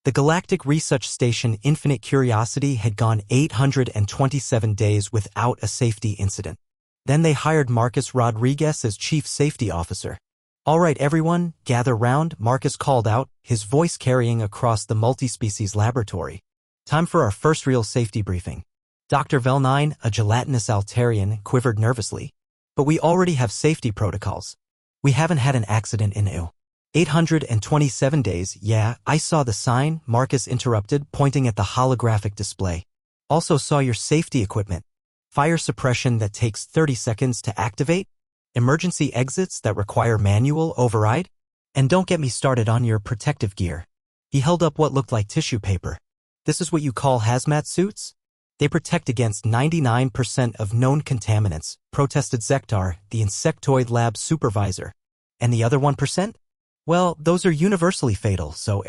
The Galactic Research Station Infinite Curiosity had gone 827 days without a safety incident. Then they hired Marcus Rodriguez as Chief Safety Officer. "All right, everyone, gather round," Marcus called out, his voice carrying across the multi-species laboratory. "Time for our first real safety briefing." Dr. Velnine, a gelatinous Altarian, quivered nervously. "But we already have safety protocols. We haven't had an accident in 827 days. "Yeah, I saw the sign," Marcus interrupted, pointing at the holographic display. "Also saw your safety equipment. Fire suppression that takes 30 seconds to activate, emergency exits that require manual override, and don't get me started on your protective gear." He held up what looked like tissue paper. "This is what you call hazmat suits? They protect against 99% of known contaminants," protested Zektar, the insectoid lab supervisor. "And the other 1%? Well, those are universally fatal, so,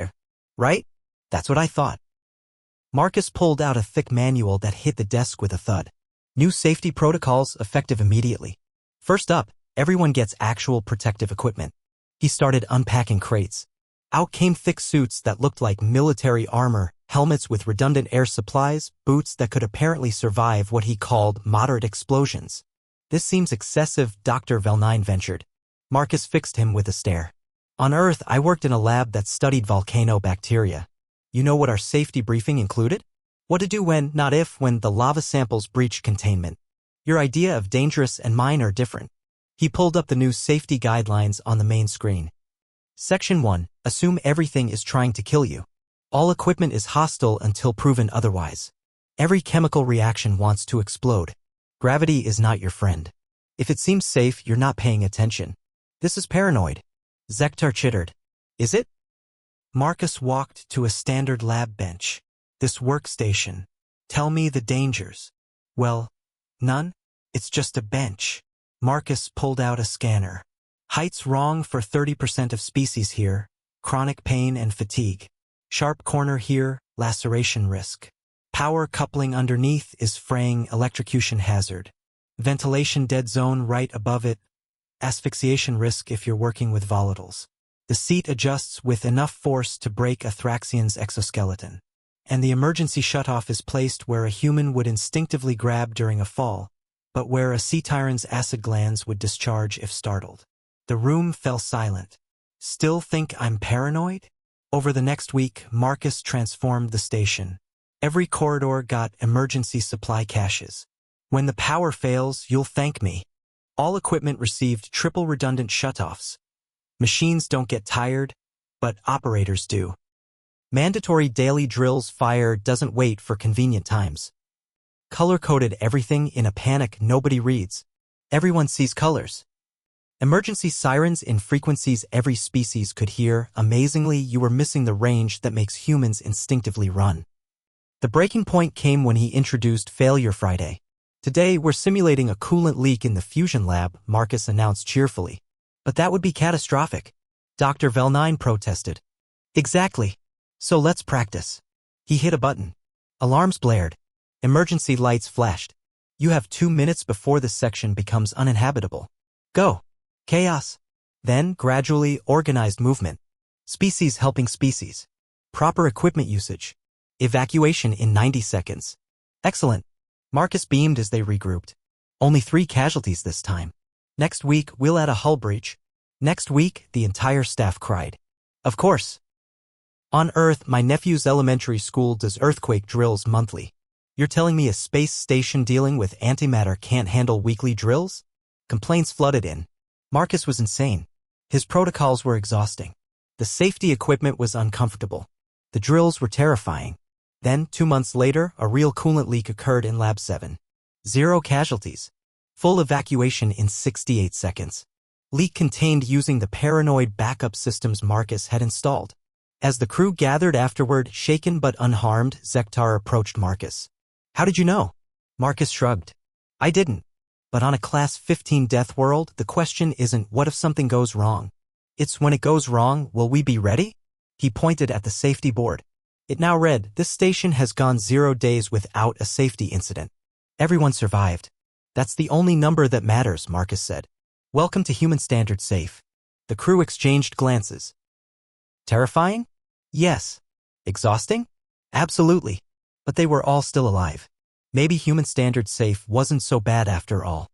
right? That's what I thought." Marcus pulled out a thick manual that hit the desk with a thud. "New safety protocols effective immediately. First up, everyone gets actual protective equipment." He started unpacking crates. Out came thick suits that looked like military armor, helmets with redundant air supplies, boots that could apparently survive what he called moderate explosions. "This seems excessive," Dr. Velnine ventured. Marcus fixed him with a stare. "On Earth, I worked in a lab that studied volcano bacteria. You know what our safety briefing included? What to do when, not if, when the lava samples breach containment. Your idea of dangerous and mine are different." He pulled up the new safety guidelines on the main screen. Section 1. Assume everything is trying to kill you. All equipment is hostile until proven otherwise. Every chemical reaction wants to explode. Gravity is not your friend. If it seems safe, you're not paying attention. This is paranoid. Zektar chittered. "Is it?" Marcus walked to a standard lab bench. "This workstation. Tell me the dangers." "Well, none. It's just a bench." Marcus pulled out a scanner. "Height's wrong for 30% of species here. Chronic pain and fatigue. Sharp corner here, laceration risk. Power coupling underneath is fraying, electrocution hazard. Ventilation dead zone right above it. Asphyxiation risk if you're working with volatiles. The seat adjusts with enough force to break a Thraxian's exoskeleton. And the emergency shutoff is placed where a human would instinctively grab during a fall, but where a sea tyrant's acid glands would discharge if startled." The room fell silent. "Still think I'm paranoid?" Over the next week, Marcus transformed the station. Every corridor got emergency supply caches. "When the power fails, you'll thank me." All equipment received triple redundant shutoffs. Machines don't get tired, but operators do. Mandatory daily drills. Fire doesn't wait for convenient times. Color-coded everything in a panic nobody reads. Everyone sees colors. Emergency sirens in frequencies every species could hear. Amazingly, you were missing the range that makes humans instinctively run. The breaking point came when he introduced Failure Friday. "Today, we're simulating a coolant leak in the fusion lab," Marcus announced cheerfully. "But that would be catastrophic," Dr. Velnine protested. "Exactly. So let's practice." He hit a button. Alarms blared. Emergency lights flashed. "You have 2 minutes before this section becomes uninhabitable. Go." Chaos. Then, gradually, organized movement. Species helping species. Proper equipment usage. Evacuation in 90 seconds. "Excellent." Marcus beamed as they regrouped. "Only 3 casualties this time. Next week, we'll add a hull breach." "Next week," the entire staff cried. "Of course. On Earth, my nephew's elementary school does earthquake drills monthly. You're telling me a space station dealing with antimatter can't handle weekly drills?" Complaints flooded in. Marcus was insane. His protocols were exhausting. The safety equipment was uncomfortable. The drills were terrifying. Then, 2 months later, a real coolant leak occurred in Lab 7. 0 casualties. Full evacuation in 68 seconds. Leak contained using the paranoid backup systems Marcus had installed. As the crew gathered afterward, shaken but unharmed, Zektar approached Marcus. "How did you know?" Marcus shrugged. "I didn't. But on a Class 15 Deathworld, the question isn't what if something goes wrong. It's when it goes wrong, will we be ready?" He pointed at the safety board. It now read, "This station has gone 0 days without a safety incident. Everyone survived. That's the only number that matters," Marcus said. "Welcome to Human Standard Safe." The crew exchanged glances. Terrifying? Yes. Exhausting? Absolutely. But they were all still alive. Maybe human standard safe wasn't so bad after all.